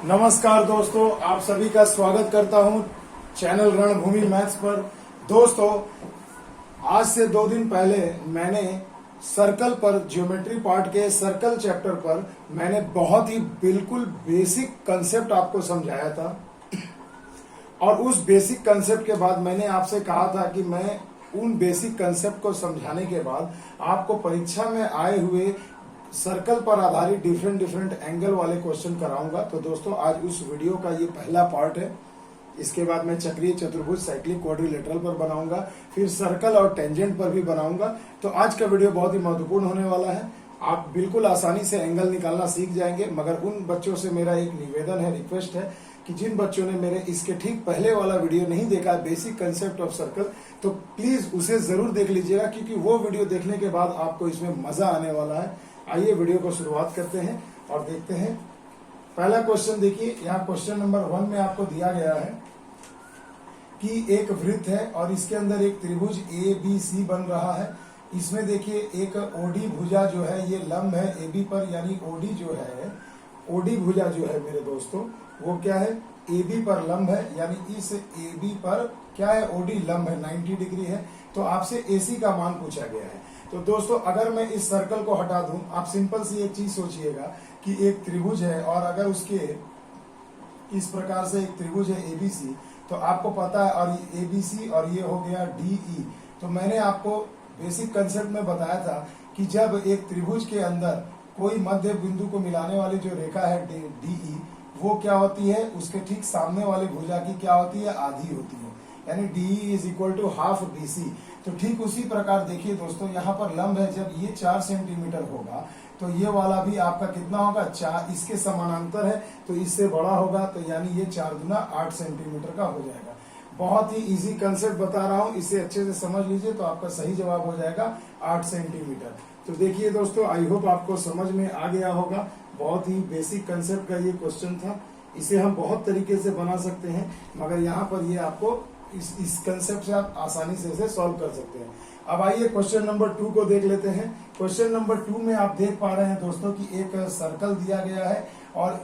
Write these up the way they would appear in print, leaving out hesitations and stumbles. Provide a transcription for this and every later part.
नमस्कार दोस्तों, आप सभी का स्वागत करता हूं चैनल रणभूमि मैथ्स पर। दोस्तों, आज से 2 दिन पहले मैंने सर्कल पर, ज्योमेट्री पार्ट के सर्कल चैप्टर पर मैंने बहुत ही बिल्कुल बेसिक कंसेप्ट आपको समझाया था। और उस बेसिक कंसेप्ट के बाद मैंने आपसे कहा था कि मैं उन बेसिक कंसेप्ट को समझाने के बाद आपको परीक्षा में आए हुए सर्कल पर आधारित डिफरेंट एंगल वाले क्वेश्चन कराऊंगा। तो दोस्तों, आज उस वीडियो का ये पहला पार्ट है। इसके बाद मैं चक्रीय, चतुर्भुज, साइक्लिक, क्वाड्रिलेटरल पर बनाऊंगा, फिर सर्कल और टेंजेंट पर भी बनाऊंगा। तो आज का वीडियो बहुत ही महत्वपूर्ण होने वाला है। आप बिल्कुल आसानी से एंगल निकालना सीख जाएंगे। मगर उन बच्चों से मेरा एक निवेदन है, रिक्वेस्ट है कि जिन बच्चों ने मेरे इसके ठीक पहले वाला वीडियो नहीं देखा, बेसिक कंसेप्ट ऑफ सर्कल, तो प्लीज उसे जरूर देख लीजिएगा, क्योंकि वो वीडियो देखने के बाद आपको इसमें मजा आने वाला है। आइए वीडियो को शुरुआत करते हैं और देखते हैं। पहला क्वेश्चन देखिए, यहाँ क्वेश्चन नंबर 1 में आपको दिया गया है कि एक वृत्त है और इसके अंदर एक त्रिभुज ABC बन रहा है। इसमें देखिए एक OD भुजा जो है ये लंब है AB पर, यानी OD जो है, OD भुजा जो है मेरे दोस्तों वो क्या है, AB पर लंब है। यानी इस AB पर क्या है, OD लंब है, 90 डिग्री है। तो आपसे AC का मान पूछा गया है। तो दोस्तों, अगर मैं इस सर्कल को हटा दूं, आप सिंपल सी एक चीज सोचिएगा कि एक त्रिभुज है और अगर उसके इस प्रकार से एक त्रिभुज है ABC, तो आपको पता है, और ABC और ये हो गया DE। तो मैंने आपको बेसिक कंसेप्ट में बताया था कि जब एक त्रिभुज के अंदर कोई मध्य बिंदु को मिलाने वाली जो रेखा है DE, वो क्या होती है, उसके ठीक सामने वाले भुजा की क्या होती है, आधी होती है। यानी DE is equal to half BC। तो ठीक उसी प्रकार देखिए दोस्तों, यहाँ पर लंब है, जब ये 4 सेंटीमीटर होगा तो ये वाला भी आपका कितना होगा, 4, इसके समानांतर है तो इससे बड़ा होगा। तो यानी ये 4 गुना 8 सेंटीमीटर का हो जाएगा। बहुत ही इजी कंसेप्ट बता रहा हूँ, इसे अच्छे से समझ लीजिए तो आपका सही जवाब हो जाएगा 8 सेंटीमीटर। तो देखिए दोस्तों, आई होप आपको समझ में आ गया होगा। बहुत ही बेसिक कंसेप्ट का ये क्वेश्चन था। इसे हम बहुत तरीके से बना सकते हैं, मगर यहाँ पर ये आपको इस कंसेप्ट से आप आसानी से इसे सॉल्व कर सकते हैं। अब आइए क्वेश्चन नंबर 2 को देख लेते हैं। क्वेश्चन नंबर 2 में आप देख पा रहे हैं दोस्तों कि एक सर्कल दिया गया है और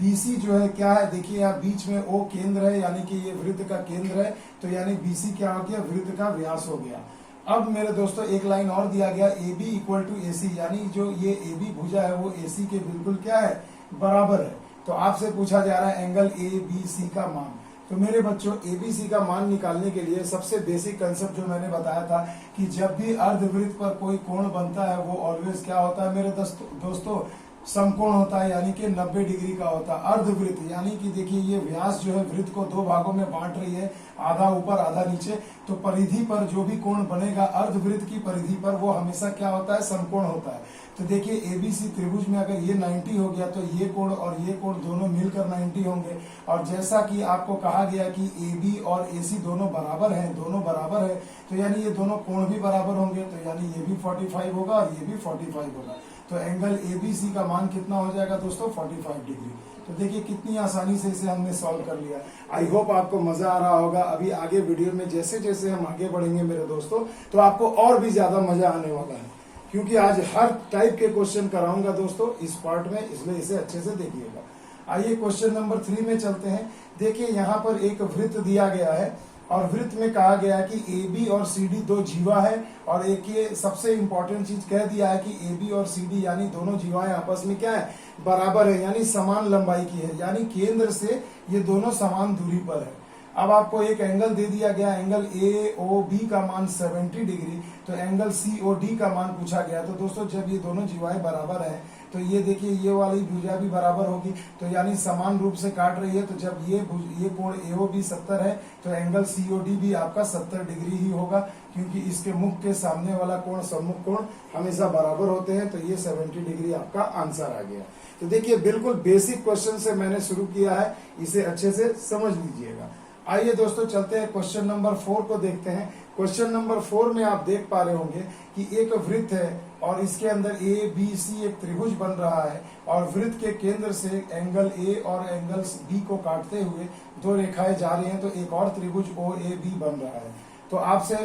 BC जो है क्या है, देखिए यहाँ बीच में O केंद्र है, यानी कि ये वृत्त का केंद्र है। तो यानी BC क्या हो गया, वृत्त का व्यास हो गया। अब मेरे दोस्तों एक लाइन और दिया गया, AB इक्वल टू AC, यानी जो ये AB भुजा है वो AC के बिल्कुल क्या है, बराबर है। तो आपसे पूछा जा रहा है एंगल ABC का मान। तो मेरे बच्चों, ABC का मान निकालने के लिए सबसे बेसिक कंसेप्ट जो मैंने बताया था कि जब भी अर्धवृत्त पर कोई कोण बनता है वो ऑलवेज क्या होता है मेरे दोस्तों, समकोण होता है, यानी कि 90 डिग्री का होता है। अर्धवृत्त यानी कि देखिए ये व्यास जो है वृत्त को 2 भागों में बांट रही है, आधा ऊपर आधा नीचे। तो परिधि पर जो भी कोण बनेगा अर्धवृत्त की परिधि पर, वो हमेशा क्या होता है, समकोण होता है। तो देखिए ABC त्रिभुज में अगर ये 90 हो गया तो ये कोण और ये कोण दोनों मिलकर 90 होंगे। और जैसा कि आपको कहा गया कि AB और AC दोनों बराबर हैं, तो यानी ये दोनों कोण भी बराबर होंगे। तो यानी ये भी 45 होगा और ये भी 45 होगा। तो एंगल ABC का मान कितना हो जाएगा दोस्तों, 45 डिग्री। तो देखिए कितनी आसानी से इसे हमने सॉल्व कर लिया। आई होप आपको मजा आ रहा होगा। अभी आगे वीडियो में जैसे जैसे हम आगे बढ़ेंगे मेरे दोस्तों, तो आपको और भी ज्यादा मजा आने वाला है, क्योंकि आज हर टाइप के क्वेश्चन कराऊंगा दोस्तों इस पार्ट में, इसलिए इसे अच्छे से देखिएगा। आइए क्वेश्चन नंबर 3 में चलते हैं। देखिए यहाँ पर एक वृत्त दिया गया है और वृत्त में कहा गया है कि AB और CD 2 जीवा है। और एक ये सबसे इंपॉर्टेंट चीज कह दिया है कि AB और CD यानी दोनों जीवाएं आपस में क्या है, बराबर है, यानी समान लंबाई की है, यानी केंद्र से ये दोनों समान दूरी पर है। अब आपको एक एंगल दे दिया गया, एंगल AOB का मान 70 डिग्री। तो एंगल COD का मान पूछा गया। तो दोस्तों जब ये दोनों जीवाएं बराबर हैं तो ये देखिए ये वाली भुजा भी बराबर होगी, तो यानी समान रूप से काट रही है। तो जब ये कोण AOB 70 है तो एंगल COD भी आपका 70 डिग्री ही होगा, क्योंकि इसके मुख के सामने वाला कोण सम्मुख कोण हमेशा बराबर होते हैं। तो ये 70 डिग्री आपका आंसर आ गया। तो देखिए बिल्कुल बेसिक क्वेश्चन से मैंने शुरू किया है, इसे अच्छे से समझ लीजिएगा। आइए दोस्तों चलते हैं क्वेश्चन नंबर 4 को देखते हैं। क्वेश्चन नंबर 4 में आप देख पा रहे होंगे कि एक वृत्त है और इसके अंदर ABC एक त्रिभुज बन रहा है और वृत्त के केंद्र से एंगल A और एंगल B को काटते हुए 2 रेखाएं जा रही हैं। तो एक और त्रिभुज OAB बन रहा है। तो आपसे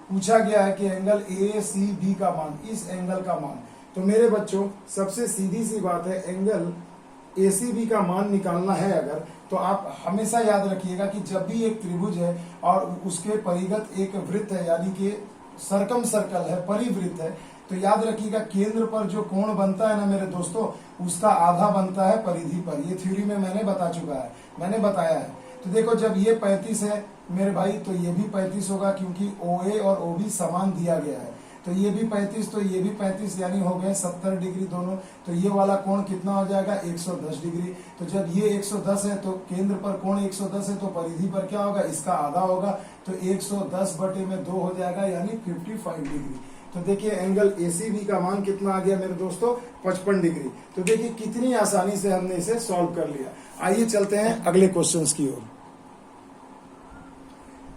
पूछा गया है कि एंगल ACB का मान, इस एंगल का मान। तो मेरे बच्चों सबसे सीधी सी बात है, एंगल ACB का मान निकालना है अगर, तो आप हमेशा याद रखिएगा कि जब भी एक त्रिभुज है और उसके परिगत एक वृत्त है, यानी कि सर्कम सर्कल है, परिवृत्त है, तो याद रखिएगा केंद्र पर जो कोण बनता है ना मेरे दोस्तों, उसका आधा बनता है परिधि पर। ये थ्योरी में मैंने बता चुका है, मैंने बताया है। तो देखो जब ये 35 है मेरे भाई, तो ये भी 35 होगा, क्योंकि OA और OB समान दिया गया है। तो ये भी 35, तो ये भी 35, यानी हो गए 70 डिग्री दोनों। तो ये वाला कोण कितना हो जाएगा, 110 डिग्री। तो जब ये 110 है तो केंद्र पर कोण 110 है, तो परिधि पर क्या होगा, इसका आधा होगा। तो 110 बटे में 2 हो जाएगा, यानी 55 डिग्री। तो देखिए एंगल ACB का मान कितना आ गया मेरे दोस्तों, 55 डिग्री। तो देखिए कितनी आसानी से हमने इसे सॉल्व कर लिया। आइए चलते हैं अगले क्वेश्चंस की ओर।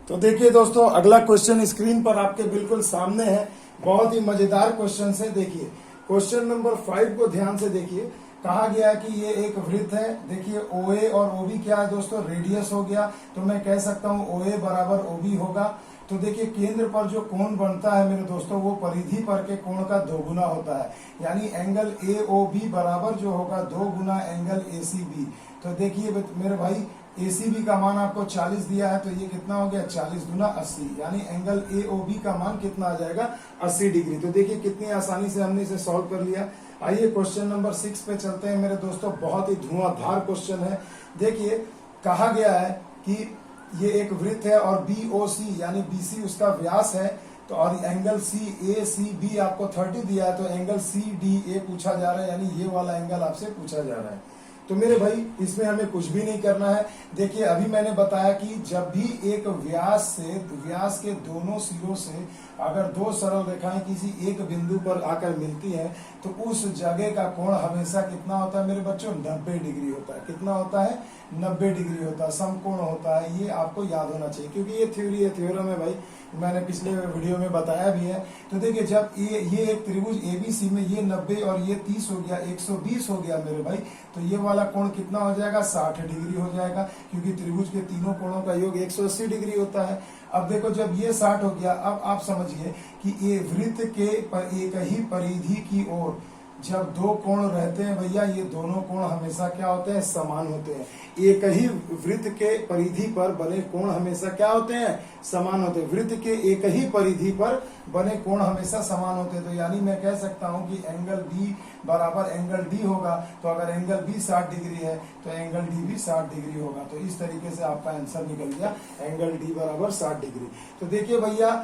तो देखिए दोस्तों अगला क्वेश्चन स्क्रीन पर आपके बिल्कुल सामने है। बहुत ही मजेदार क्वेश्चन है। देखिए क्वेश्चन नंबर 5 को ध्यान से देखिए। कहा गया है कि ये एक वृत्त है। देखिए OA और OB क्या है दोस्तों, रेडियस हो गया। तो मैं कह सकता हूं OA बराबर OB होगा। तो देखिए केंद्र पर जो कोण बनता है मेरे दोस्तों, वो परिधि पर के कोण का 2 गुना होता है, यानी एंगल AOB बराबर जो होगा 2 गुना एंगल ACB। तो देखिए मेरे भाई ACB का मान आपको 40 दिया है, तो ये कितना हो गया, 40 गुना 80, यानी एंगल AOB का मान कितना आ जाएगा, 80 डिग्री। तो देखिए कितनी आसानी से हमने इसे सॉल्व कर लिया। आइए क्वेश्चन नंबर 6 पे चलते हैं मेरे दोस्तों। बहुत ही धुआंधार क्वेश्चन है। देखिए कहा गया है कि ये एक वृत्त है और BOC यानी BC उसका व्यास है। तो और एंगल CACB आपको 30 दिया है, तो एंगल CDA पूछा जा रहा है, यानी ये वाला एंगल आपसे पूछा जा रहा है। तो मेरे भाई इसमें हमें कुछ भी नहीं करना है। देखिए अभी मैंने बताया कि जब भी एक व्यास के दोनों सिरों से अगर 2 सरल रेखाएं किसी एक बिंदु पर आकर मिलती हैं, तो उस जगह का कोण हमेशा कितना होता है मेरे बच्चों, 90 डिग्री होता है। कितना होता है, 90 डिग्री होता है, समकोण होता है। ये आपको याद होना चाहिए, क्योंकि ये थ्योरी है, थ्योरम है भाई, मैंने पिछले वीडियो में बताया भी है। तो देखिए जब ये एक त्रिभुज ABC में ये 90 और ये 30 हो गया, 120 हो गया मेरे भाई, तो ये वाला कोण कितना हो जाएगा, 60 डिग्री हो जाएगा, क्योंकि त्रिभुज के तीनों कोणों का योग 180 डिग्री होता है। अब देखो जब ये 60 हो गया, अब आप समझिए कि ये वृत्त के एक ही परिधि की ओर जब 2 कोण रहते हैं भैया, ये दोनों कोण हमेशा क्या होते हैं, समान होते हैं। एक ही वृत्त के परिधि पर बने कोण हमेशा क्या होते हैं, समान होते हैं। वृत्त के एक ही परिधि पर बने कोण हमेशा समान होते हैं। तो यानी मैं कह सकता हूं कि एंगल B बराबर एंगल D होगा। तो अगर एंगल B 60 डिग्री है तो एंगल D भी 60 डिग्री होगा। तो इस तरीके से आपका आंसर निकल गया, एंगल D बराबर 60 डिग्री। तो देखिए भैया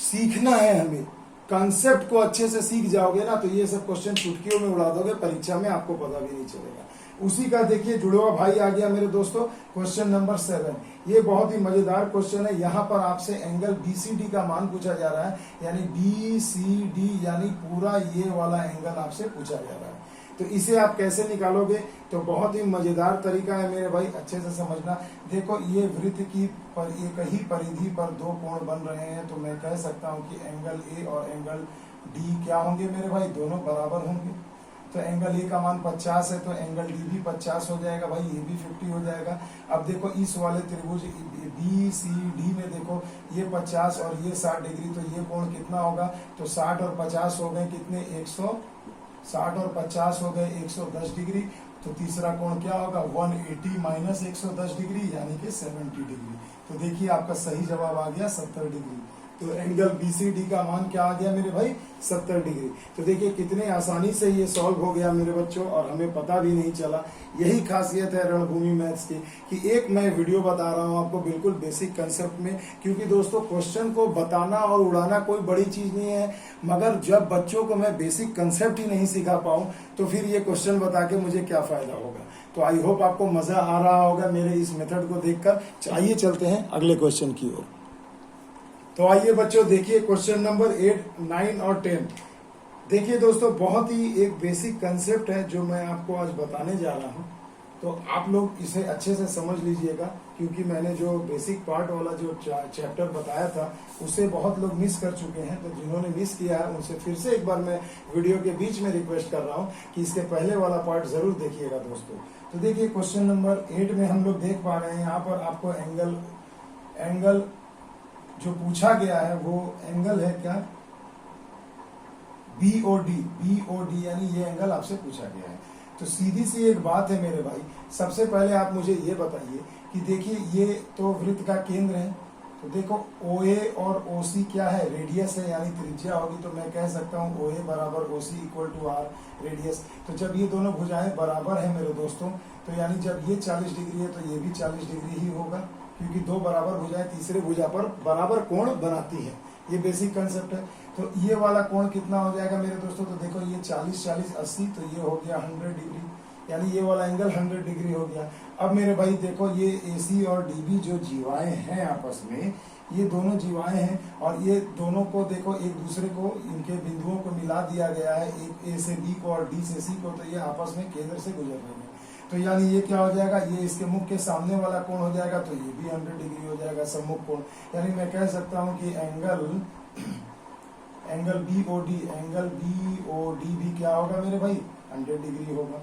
सीखना है हमें, कॉन्सेप्ट को अच्छे से सीख जाओगे ना, तो ये सब क्वेश्चन चुटकियों में उड़ा दोगे, परीक्षा में आपको पता भी नहीं चलेगा। उसी का देखिए जुड़वा भाई आ गया मेरे दोस्तों, क्वेश्चन नंबर 7। ये बहुत ही मजेदार क्वेश्चन है। यहाँ पर आपसे एंगल BCD का मान पूछा जा रहा है, यानी BCD यानी पूरा ये वाला एंगल आपसे पूछा जा रहा है। तो इसे आप कैसे निकालोगे, तो बहुत ही मजेदार तरीका है मेरे भाई, अच्छे से समझना। देखो ये वृत्त की एक ही परिधि पर 2 कोण बन रहे हैं, तो मैं कह सकता हूं कि एंगल A और एंगल D क्या होंगे मेरे भाई, दोनों बराबर होंगे। तो एंगल A का मान 50 है, तो एंगल D भी 50 हो जाएगा भाई, ये भी 50 हो जाएगा। अब देखो इस वाले त्रिभुज BCD में देखो ये 50 और ये 60 डिग्री, तो ये कोण कितना होगा, तो 60 और 50 हो गए कितने, 160 और 50 हो गए 110 डिग्री। तो तीसरा कोण क्या होगा, 180 माइनस 110 डिग्री, यानी कि 70 डिग्री। तो देखिए आपका सही जवाब आ गया 70 डिग्री। तो एंगल BCD का मान क्या आ गया मेरे भाई, 70 डिग्री। तो देखिए कितने आसानी से ये सॉल्व हो गया मेरे बच्चों, और हमें पता भी नहीं चला। यही खासियत है रणभूमि मैथ्स की, कि एक मैं वीडियो बता रहा हूँ आपको बिल्कुल बेसिक कंसेप्ट में। क्योंकि दोस्तों क्वेश्चन को बताना और उड़ाना कोई बड़ी चीज नहीं है, मगर जब बच्चों को मैं बेसिक कंसेप्ट ही नहीं सिखा पाऊं, तो फिर ये क्वेश्चन बता के मुझे क्या फायदा होगा। तो आई होप आपको मजा आ रहा होगा मेरे इस मेथड को देखकर। आइए चलते हैं अगले क्वेश्चन की ओर। तो आइए बच्चों देखिए क्वेश्चन नंबर 8, 9 और 10। देखिए दोस्तों बहुत ही एक बेसिक कंसेप्ट है जो मैं आपको आज बताने जा रहा हूं। तो आप लोग इसे अच्छे से समझ लीजिएगा, क्योंकि मैंने जो बेसिक पार्ट वाला जो चैप्टर बताया था उसे बहुत लोग मिस कर चुके हैं। तो जिन्होंने मिस किया है उनसे फिर से एक बार मैं वीडियो के बीच में रिक्वेस्ट कर रहा हूं कि इसके पहले वाला पार्ट जरूर देखिएगा दोस्तों। तो देखिए क्वेश्चन नंबर 8 में हम लोग देख पा रहे हैं, यहाँ पर आपको एंगल जो पूछा गया है वो एंगल है क्या, BOD यानी ये एंगल आपसे पूछा गया है। तो सीधी सी एक बात है मेरे भाई, सबसे पहले आप मुझे ये बताइए कि देखिए ये तो वृत्त का केंद्र है, तो देखो OA और OC क्या है, रेडियस है यानी त्रिज्या होगी, तो मैं कह सकता हूँ OA बराबर OC equal to R radius. तो जब ये दोनों भुजाएं बराबर है मेरे दोस्तों, तो यानी जब ये 40 डिग्री है तो ये भी 40 डिग्री ही होगा, क्योंकि दो बराबर भुजाएं तीसरे भुजा पर बराबर कोण बनाती है। ये बेसिक कंसेप्ट है। तो ये वाला कोण कितना हो जाएगा मेरे दोस्तों, तो देखो ये 40 40 80, तो ये हो गया 100 डिग्री, यानी ये वाला एंगल 100 डिग्री हो गया। अब मेरे भाई देखो ये AC और DB जो जीवाएं हैं आपस में, ये दोनों जीवाएं हैं और ये दोनों को देखो एक दूसरे को, इनके बिंदुओं को मिला दिया गया है, एक A से B को और D से C को, तो ये आपस में केंद्र से गुजर रहे हैं। तो यानी ये क्या हो जाएगा, ये इसके मुख के सामने वाला कोण हो जाएगा, तो ये भी 100 डिग्री हो जाएगा सम्मुख कोण। यानी मैं कह सकता हूं कि एंगल BOD भी क्या होगा मेरे भाई, 100 डिग्री होगा।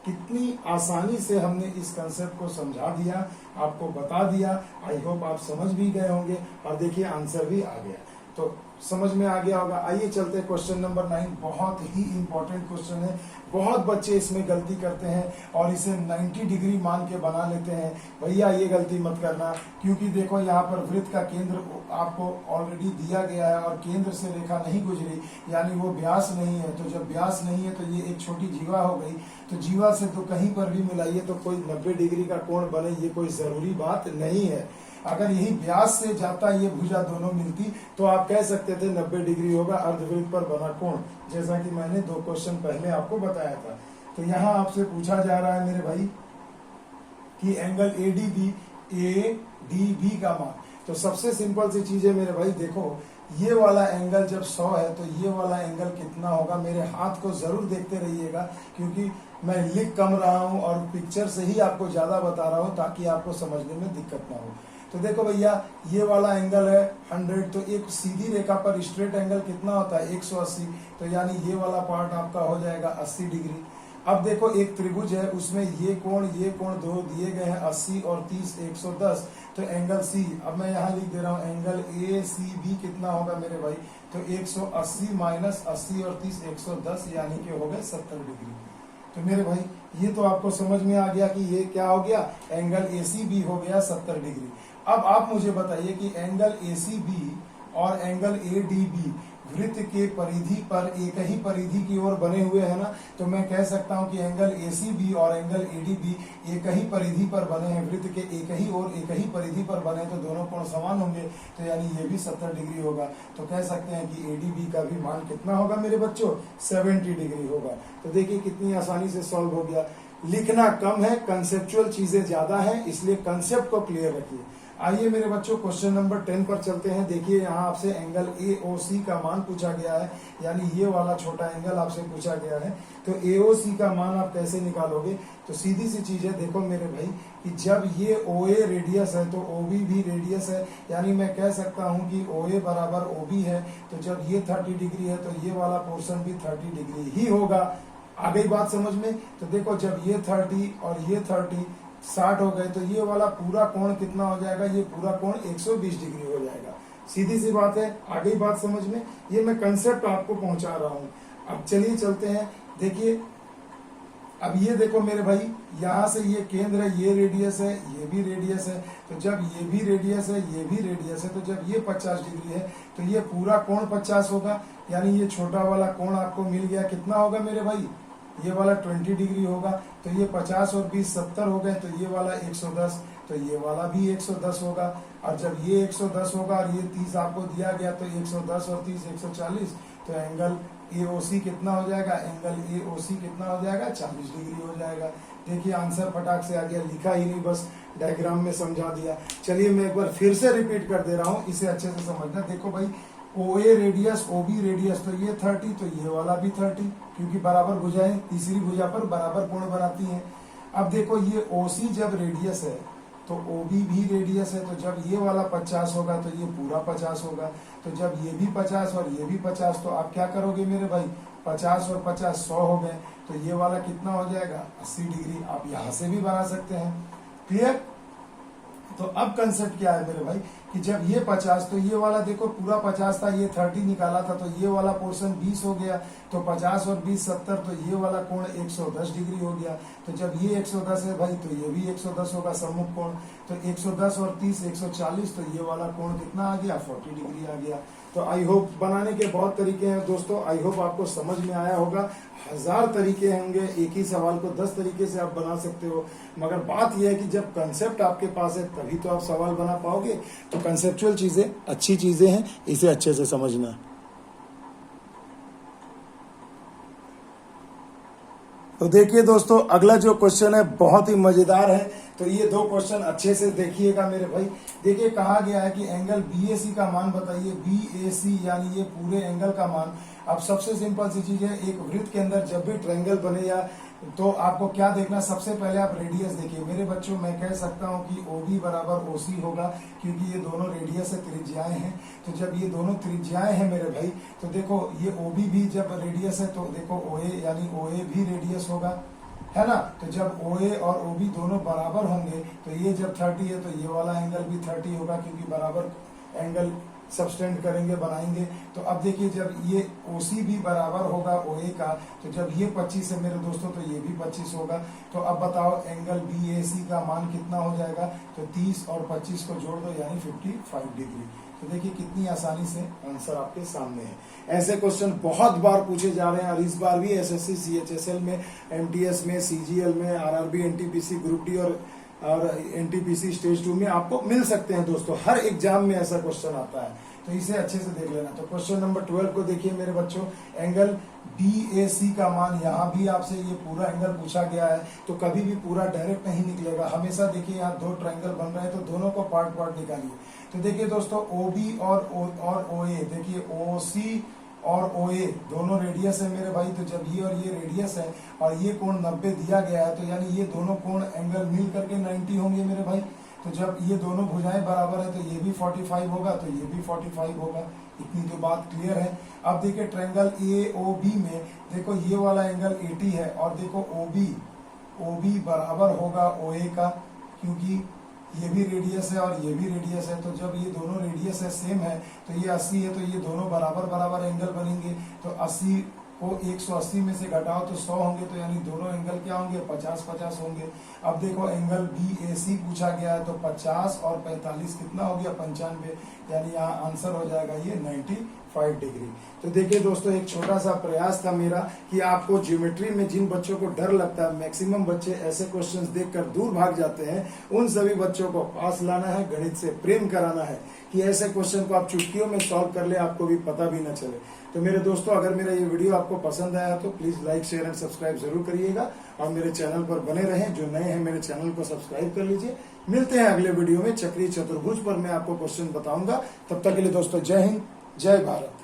कितनी आसानी से हमने इस कंसेप्ट को समझा दिया, आपको बता दिया। आई होप आप समझ भी गए होंगे और देखिए आंसर भी आ गया, तो समझ में आ गया होगा। आइए चलते हैं क्वेश्चन नंबर 9, बहुत ही इंपॉर्टेंट क्वेश्चन है। बहुत बच्चे इसमें गलती करते हैं और इसे 90 डिग्री मान के बना लेते हैं। भैया ये गलती मत करना, क्योंकि देखो यहाँ पर वृत्त का केंद्र आपको ऑलरेडी दिया गया है और केंद्र से रेखा नहीं गुजरी, यानी वो व्यास नहीं है। तो जब व्यास नहीं है तो ये एक छोटी जीवा हो गई, तो जीवा से तो कहीं पर भी मिलाइए तो कोई 90 डिग्री का कोण बने, ये कोई जरूरी बात नहीं है। अगर यही व्यास से जाता ये भुजा दोनों मिलती तो आप कह सकते थे 90 डिग्री होगा अर्धवृत्त पर बना कोण, जैसा कि मैंने 2 क्वेश्चन पहले आपको बताया था। तो यहाँ आपसे पूछा जा रहा है मेरे भाई कि एंगल ADB का मान। तो सबसे सिंपल सी चीज है मेरे भाई, देखो ये वाला एंगल जब 100 है तो ये वाला एंगल कितना होगा। मेरे हाथ को जरूर देखते रहिएगा, क्योंकि मैं लिख कम रहा हूं और पिक्चर से ही आपको ज्यादा बता रहा हूं ताकि आपको समझने में दिक्कत ना हो। तो देखो भैया ये वाला एंगल है 100, तो एक सीधी रेखा पर स्ट्रेट एंगल कितना होता है 180, तो यानी ये वाला पार्ट आपका हो जाएगा 80 डिग्री। अब देखो एक त्रिभुज है, उसमें ये कोण दो दिए गए हैं 80 और 30 110, तो एंगल C, अब मैं यहाँ लिख दे रहा हूँ एंगल ACB कितना होगा मेरे भाई, तो 180 माइनस 80 और 30 110, यानी कि हो गए 70 डिग्री। तो मेरे भाई ये तो आपको समझ में आ गया कि ये क्या हो गया, एंगल ACB हो गया 70 डिग्री। अब आप मुझे बताइए कि एंगल ACB और एंगल ADB वृत्त के परिधि पर एक ही परिधि की ओर बने हुए हैं ना, तो मैं कह सकता हूं कि एंगल ACB और एंगल ADB एक ही परिधि पर बने हैं, वृत्त के एक ही ओर एक ही परिधि पर बने, तो दोनों कोण समान होंगे, तो यानी ये भी 70 डिग्री होगा। तो कह सकते हैं कि ADB का भी मान कितना होगा मेरे बच्चों, 70 डिग्री होगा। तो देखिए कितनी आसानी से सॉल्व हो गया। लिखना कम है, कंसेप्चुअल चीजें ज्यादा है, इसलिए कंसेप्ट को क्लियर रखिए। आइए मेरे बच्चों क्वेश्चन नंबर 10 पर चलते हैं। देखिए यहाँ आपसे एंगल AOC का मान पूछा गया है, यानी ये वाला छोटा एंगल आपसे पूछा गया है। तो AOC का मान आप कैसे निकालोगे, तो सीधी सी चीज है, देखो मेरे भाई कि जब ये OA रेडियस है तो OB भी रेडियस है, यानी मैं कह सकता हूँ कि OA बराबर OB है। तो जब ये 30 डिग्री है तो ये वाला पोर्शन भी 30 डिग्री ही होगा। आ गई बात समझ में। तो देखो जब ये 30 और ये 30 60 हो गए, तो ये वाला पूरा कोण कितना हो जाएगा, ये पूरा कोण 120 डिग्री हो जाएगा। सीधी सी बात है, आ गई बात समझ में। ये मैं कंसेप्ट आपको पहुंचा रहा हूं। अब चलिए चलते हैं, देखिए अब ये देखो मेरे भाई, यहां से ये केंद्र है, ये रेडियस है, ये भी रेडियस है। तो जब ये भी रेडियस है, ये भी रेडियस है, तो जब ये 50 डिग्री है तो ये पूरा कोण 50 होगा, यानी ये छोटा वाला कोण आपको मिल गया। कितना होगा मेरे भाई, ये वाला 20 डिग्री होगा। तो ये 50 और 20 70 हो गए, तो ये वाला 110, तो ये वाला भी 110 होगा। और जब ये 110 होगा और ये 30 आपको दिया गया, तो 110 और 30 140, तो एंगल AOC कितना हो जाएगा, एंगल AOC कितना हो जाएगा, 40 डिग्री हो जाएगा। देखिए आंसर फटाक से आ गया, लिखा ही नहीं, बस डायग्राम में समझा दिया। चलिए मैं एक बार फिर से रिपीट कर दे रहा हूँ, इसे अच्छे से समझना। देखो भाई OA रेडियस OB रेडियस, तो ये 30, तो ये वाला भी 30, क्योंकि बराबर भुजाएं तीसरी भुजा पर बराबर कोण बनाती हैं। अब देखो ये OC जब रेडियस है तो OB भी रेडियस है, तो जब ये वाला 50 होगा तो ये पूरा 50 होगा। तो जब ये भी 50 और ये भी 50, तो आप क्या करोगे मेरे भाई, 50 और 50 100 हो गए, तो ये वाला कितना हो जाएगा 80 डिग्री। आप यहां से भी बना सकते हैं। क्लियर। तो अब कंसेप्ट क्या है मेरे भाई कि जब ये 50 तो ये वाला देखो पूरा 50 था, ये 30 निकाला था, तो ये वाला पोर्शन 20 हो गया, तो 50 और 20 70, तो ये वाला कोण 110 डिग्री हो गया। तो जब ये 110 है भाई तो ये भी 110 होगा सम्मुख कोण, तो 110 और 30 140, तो ये वाला कोण कितना आ गया 40 डिग्री आ गया। तो आई होप बनाने के बहुत तरीके हैं दोस्तों, आई होप आपको समझ में आया होगा। 1000 तरीके होंगे, एक ही सवाल को 10 तरीके से आप बना सकते हो, मगर बात यह है कि जब कंसेप्ट आपके पास है तभी तो आप सवाल बना पाओगे। तो कंसेप्चुअल चीजें अच्छी चीजें हैं, इसे अच्छे से समझना। तो देखिए दोस्तों, अगला जो क्वेश्चन है बहुत ही मजेदार है। तो ये दो क्वेश्चन अच्छे से देखिएगा मेरे भाई। देखिए कहा गया है कि एंगल BAC का मान बताइए। BAC यानी ये पूरे एंगल का मान। अब सबसे सिंपल सी चीज है, एक वृत्त के अंदर जब भी ट्रायंगल बने या तो आपको क्या देखना, सबसे पहले आप रेडियस देखिए मेरे बच्चों। मैं कह सकता हूं कि OB बराबर OC होगा, क्योंकि ये दोनों रेडियस है, त्रिज्याएं हैं। तो जब ये दोनों त्रिज्याएं हैं मेरे भाई, तो देखो ये OB भी जब रेडियस है तो देखो OA यानी OA भी रेडियस होगा, है ना। तो जब OA और OB दोनों बराबर होंगे तो ये जब 30 है तो ये वाला एंगल भी 30 होगा, क्योंकि बराबर एंगल सबस्टेंड करेंगे, बनाएंगे। तो अब देखिए जब ये OC भी बराबर होगा OA का, तो जब ये 25 है मेरे दोस्तों तो ये भी 25 होगा। तो अब बताओ एंगल BAC का मान कितना हो जाएगा, तो 30 और 25 को जोड़ दो यानी 55 डिग्री। तो देखिए कितनी आसानी से आंसर आपके सामने है। ऐसे क्वेश्चन बहुत बार पूछे जा रहे हैं और इस बार भी SSC CHSL में, MTS में, CGL में, RRB NTPC ग्रुप डी और NTPC स्टेज 2 में आपको मिल सकते हैं दोस्तों। हर एग्जाम में ऐसा क्वेश्चन आता है, तो इसे अच्छे से देख लेना। तो क्वेश्चन नंबर 12 को देखिए मेरे बच्चों। एंगल BAC का मान, यहाँ भी आपसे ये पूरा एंगल पूछा गया है, तो कभी भी पूरा डायरेक्ट नहीं निकलेगा। हमेशा देखिए यहाँ दो ट्रायंगल बन रहे हैं तो दोनों को पार्ट पार्ट निकालिए। तो देखिए दोस्तों OB और OA, देखिए OC और OA दोनों रेडियस है मेरे भाई। तो जब ये और ये रेडियस है और ये कोण 90 दिया गया है, तो यानी ये दोनों कोण एंगल मिल करके 90 होंगे मेरे भाई। तो जब ये दोनों भुजाएं बराबर है तो ये भी 45 होगा, तो ये भी 45 होगा। इतनी तो बात क्लियर है। अब देखिए ट्रायंगल AOB में देखो ये वाला एंगल 80 है, और देखो OB बराबर होगा OA का, क्योंकि ये भी रेडियस है और ये भी रेडियस है। तो जब ये दोनों रेडियस है सेम है तो ये 80 है, तो ये दोनों बराबर बराबर एंगल बनेंगे। तो 80 को 180 में से घटाओ तो 100 होंगे, तो यानी दोनों एंगल क्या होंगे 50-50 होंगे। अब देखो एंगल BAC पूछा गया है, तो 50 और 45 कितना हो गया 95, यानी यहाँ आंसर हो जाएगा ये 95 डिग्री। तो देखिए दोस्तों, एक छोटा सा प्रयास था मेरा कि आपको ज्योमेट्री में जिन बच्चों को डर लगता है, मैक्सिमम बच्चे ऐसे क्वेश्चंस देखकर दूर भाग जाते हैं, उन सभी बच्चों को पास लाना है, गणित से प्रेम कराना है कि ऐसे क्वेश्चन को आप चुटकियों में सॉल्व कर ले, आपको भी पता भी न चले। तो मेरे दोस्तों, अगर मेरा ये वीडियो आपको पसंद आया तो please like share and subscribe जरूर करिएगा, और मेरे चैनल पर बने रहें। जो नए हैं मेरे चैनल को सब्सक्राइब कर लीजिए। मिलते हैं अगले वीडियो में, चक्रीय चतुर्भुज पर मैं आपको क्वेश्चन बताऊंगा। तब तक के लिए दोस्तों, जय हिंद, जय भारत।